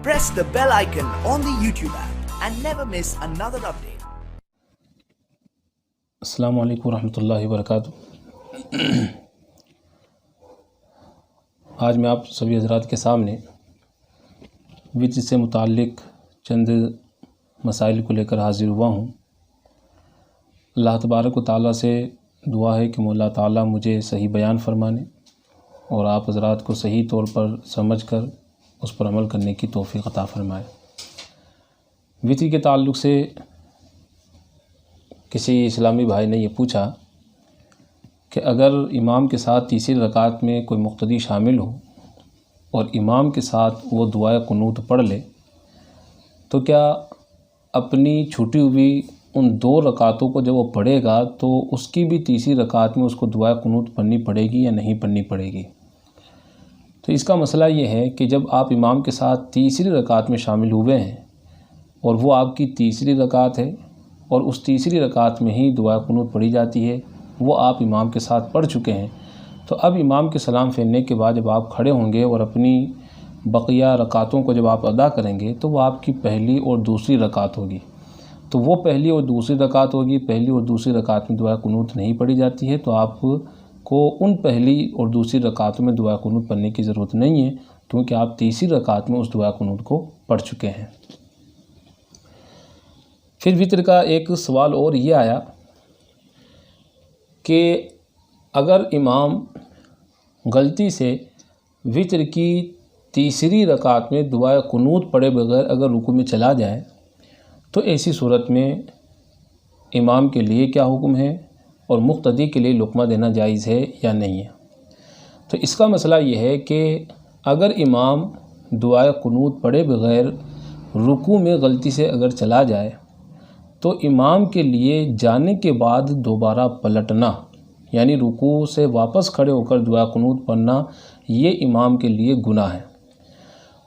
press the bell icon on the YouTube app and never miss another update. السلام علیکم ورحمۃ اللہ وبرکاتہ۔ آج میں آپ سبھی حضرات کے سامنے وطر سے متعلق چند مسائل کو لے کر حاضر ہوا ہوں۔ اللہ تبارک و تعالیٰ سے دعا ہے کہ مولا تعالیٰ مجھے صحیح بیان فرمانے اور آپ حضرات کو صحیح طور پر سمجھ کر اس پر عمل کرنے کی توفیق عطا فرمائے۔ وطر کے تعلق سے کسی اسلامی بھائی نے یہ پوچھا کہ اگر امام کے ساتھ تیسری رکعت میں کوئی مقتدی شامل ہو اور امام کے ساتھ وہ دعائے قنوت پڑھ لے تو کیا اپنی چھوٹی ہوئی ان 2 رکعتوں کو جب وہ پڑھے گا تو اس کی بھی تیسری رکعت میں اس کو دعائے قنوت پڑھنی پڑے گی یا نہیں پڑھنی پڑے گی؟ تو اس کا مسئلہ یہ ہے کہ جب آپ امام کے ساتھ تیسری رکعت میں شامل ہوئے ہیں اور وہ آپ کی تیسری رکعت ہے اور اس تیسری رکعت میں ہی دعائے قنوت پڑھی جاتی ہے، وہ آپ امام کے ساتھ پڑھ چکے ہیں، تو اب امام کے سلام پھیرنے کے بعد جب آپ کھڑے ہوں گے اور اپنی بقیہ رکعتوں کو جب آپ ادا کریں گے تو وہ آپ کی پہلی اور دوسری رکعت ہوگی۔ تو وہ پہلی اور دوسری رکعت ہوگی، پہلی اور دوسری رکعت میں دعائے قنوت نہیں پڑھی جاتی ہے، تو آپ کو ان پہلی اور دوسری رکعتوں میں دعائے قنوت پڑھنے کی ضرورت نہیں ہے کیونکہ آپ تیسری رکعت میں اس دعائے قنوت کو پڑھ چکے ہیں۔ پھر وطر کا ایک سوال اور یہ آیا کہ اگر امام غلطی سے وطر کی تیسری رکعت میں دعائے قنوت پڑھے بغیر اگر رکوع میں چلا جائے تو ایسی صورت میں امام کے لیے کیا حکم ہے اور مقتدی کے لیے لقمہ دینا جائز ہے یا نہیں ہے؟ تو اس کا مسئلہ یہ ہے کہ اگر امام دعائے قنوت پڑھے بغیر رکوع میں غلطی سے اگر چلا جائے تو امام کے لیے جانے کے بعد دوبارہ پلٹنا یعنی رکوع سے واپس کھڑے ہو کر دعائے قنوت پڑھنا یہ امام کے لیے گناہ ہے،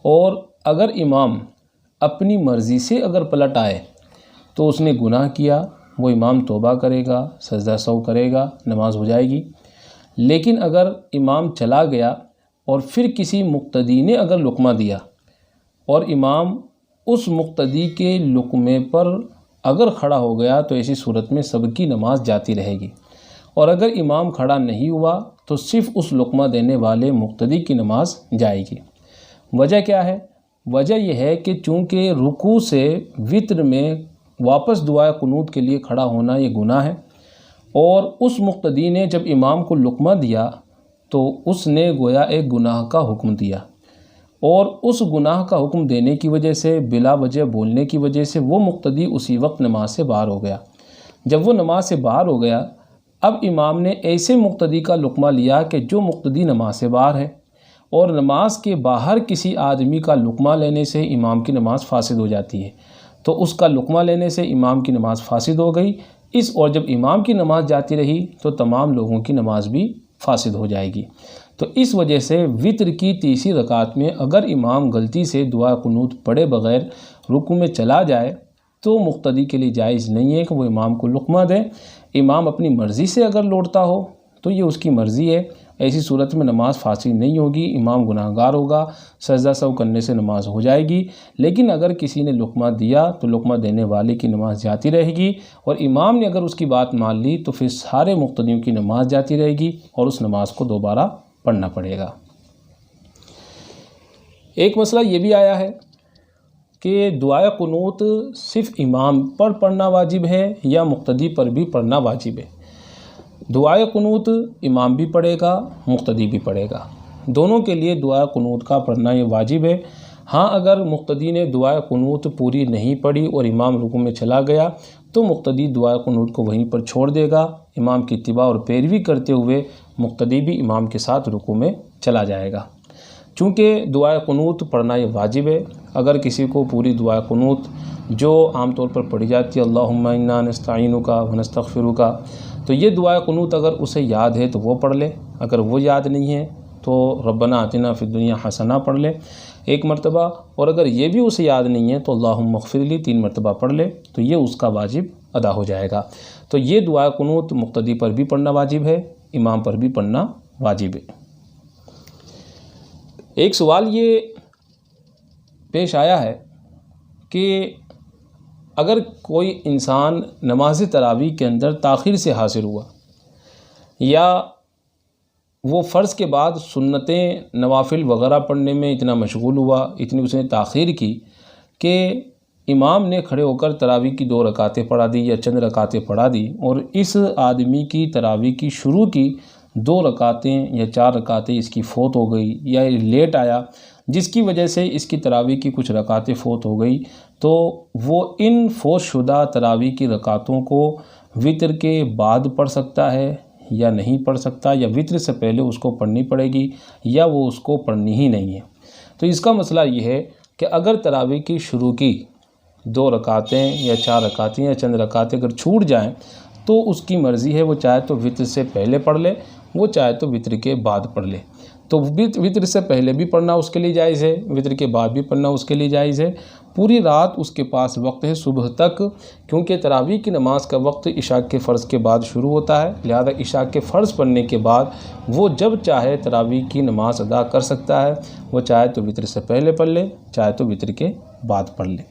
اور اگر امام اپنی مرضی سے اگر پلٹ آئے تو اس نے گناہ کیا، وہ امام توبہ کرے گا، سجدہ سہو کرے گا، نماز ہو جائے گی۔ لیکن اگر امام چلا گیا اور پھر کسی مقتدی نے اگر لقمہ دیا اور امام اس مقتدی کے لقمے پر اگر کھڑا ہو گیا تو ایسی صورت میں سب کی نماز جاتی رہے گی، اور اگر امام کھڑا نہیں ہوا تو صرف اس لقمہ دینے والے مقتدی کی نماز جائے گی۔ وجہ کیا ہے؟ وجہ یہ ہے کہ چونکہ رکوع سے وطر میں واپس دعائے قنوت کے لیے کھڑا ہونا یہ گناہ ہے، اور اس مقتدی نے جب امام کو لقمہ دیا تو اس نے گویا ایک گناہ کا حکم دیا، اور اس گناہ کا حکم دینے کی وجہ سے بلا وجہ بولنے کی وجہ سے وہ مقتدی اسی وقت نماز سے باہر ہو گیا۔ جب وہ نماز سے باہر ہو گیا، اب امام نے ایسے مقتدی کا لقمہ لیا کہ جو مقتدی نماز سے باہر ہے، اور نماز کے باہر کسی آدمی کا لقمہ لینے سے امام کی نماز فاسد ہو جاتی ہے، تو اس کا لقمہ لینے سے امام کی نماز فاسد ہو گئی، اور جب امام کی نماز جاتی رہی تو تمام لوگوں کی نماز بھی فاسد ہو جائے گی۔ تو اس وجہ سے وطر کی تیسری رکعت میں اگر امام غلطی سے دعا قنوت پڑھے بغیر رکوع میں چلا جائے تو مقتدی کے لیے جائز نہیں ہے کہ وہ امام کو لقمہ دے۔ امام اپنی مرضی سے اگر لوٹتا ہو تو یہ اس کی مرضی ہے، ایسی صورت میں نماز فاسد نہیں ہوگی، امام گناہگار ہوگا، سجدہ سہو کرنے سے نماز ہو جائے گی۔ لیکن اگر کسی نے لقمہ دیا تو لقمہ دینے والے کی نماز جاتی رہے گی، اور امام نے اگر اس کی بات مان لی تو پھر سارے مقتدیوں کی نماز جاتی رہے گی اور اس نماز کو دوبارہ پڑھنا پڑے گا۔ ایک مسئلہ یہ بھی آیا ہے کہ دعائے قنوت صرف امام پر پڑھنا واجب ہے یا مقتدی پر بھی پڑھنا واجب ہے؟ دعائے قنوت امام بھی پڑھے گا، مقتدی بھی پڑھے گا، دونوں کے لیے دعائے قنوت کا پڑھنا یہ واجب ہے۔ ہاں اگر مقتدی نے دعائے قنوت پوری نہیں پڑھی اور امام رکوع میں چلا گیا تو مقتدی دعائے قنوت کو وہیں پر چھوڑ دے گا، امام کی اتباع اور پیروی کرتے ہوئے مقتدی بھی امام کے ساتھ رکوع میں چلا جائے گا۔ چونکہ دعائے قنوت پڑھنا یہ واجب ہے، اگر کسی کو پوری دعائے قنوت جو عام طور پر پڑھی جاتی ہے اللہم انا نستعینک و نستغفرک، تو یہ دعائے قنوت اگر اسے یاد ہے تو وہ پڑھ لے، اگر وہ یاد نہیں ہے تو ربنا آتنا فی الدنیا حسنہ پڑھ لے 1 مرتبہ، اور اگر یہ بھی اسے یاد نہیں ہے تو اللہم اغفر لی 3 مرتبہ پڑھ لے، تو یہ اس کا واجب ادا ہو جائے گا۔ تو یہ دعائے قنوت مقتدی پر بھی پڑھنا واجب ہے، امام پر بھی پڑھنا واجب ہے۔ ایک سوال یہ پیش آیا ہے کہ اگر کوئی انسان نماز تراویح کے اندر تاخیر سے حاضر ہوا یا وہ فرض کے بعد سنتیں نوافل وغیرہ پڑھنے میں اتنا مشغول ہوا، اتنی اس نے تاخیر کی کہ امام نے کھڑے ہو کر تراویح کی 2 رکعتیں پڑھا دی یا چند رکعتیں پڑھا دی، اور اس آدمی کی تراویح کی شروع کی 2 رکعتیں یا 4 رکعتیں اس کی فوت ہو گئی یا لیٹ آیا، جس کی وجہ سے اس کی تراویح کی کچھ رکعتیں فوت ہو گئی، تو وہ ان فوت شدہ تراویح کی رکعتوں کو وطر کے بعد پڑھ سکتا ہے یا نہیں پڑھ سکتا، یا وطر سے پہلے اس کو پڑھنی پڑے گی یا وہ اس کو پڑھنی ہی نہیں ہے۔ تو اس کا مسئلہ یہ ہے کہ اگر تراویح کی شروع کی 2 رکعتیں یا 4 رکعتیں یا چند رکعتیں اگر چھوٹ جائیں تو اس کی مرضی ہے، وہ چاہے تو وطر سے پہلے پڑھ لے، وہ چاہے تو وطر کے بعد پڑھ لے۔ تو وطر سے پہلے بھی پڑھنا اس کے لیے جائز ہے، وطر کے بعد بھی پڑھنا اس کے لیے جائز ہے۔ پوری رات اس کے پاس وقت ہے صبح تک، کیونکہ تراویح کی نماز کا وقت عشاء کے فرض کے بعد شروع ہوتا ہے، لہذا عشاء کے فرض پڑھنے کے بعد وہ جب چاہے تراویح کی نماز ادا کر سکتا ہے، وہ چاہے تو وطر سے پہلے پڑھ لے، چاہے تو وطر کے بعد پڑھ لے۔